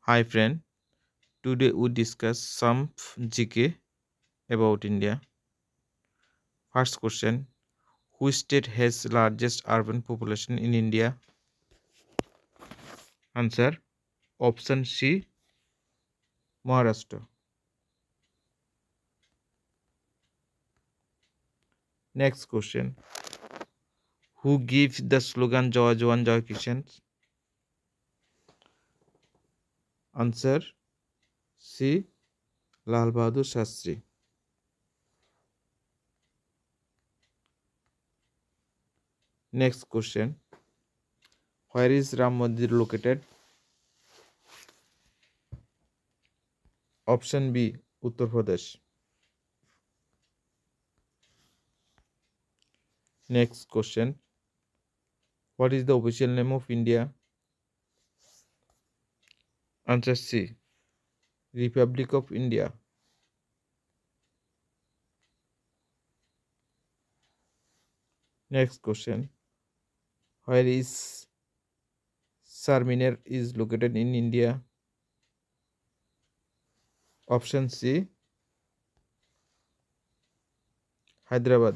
Hi friend, today we discuss some GK about India. First question, which state has largest urban population in India? Answer, option C, Maharashtra. Next question, who gives the slogan Joy Jawan Joy Kishan? Answer, C, Lal Bahadur Shastri. Next question, where is Ram Mandir located? Option B, Uttar Pradesh. Next question, what is the official name of India? Answer C, Republic of India. Next question, where is Charminar is located in India? Option C, Hyderabad.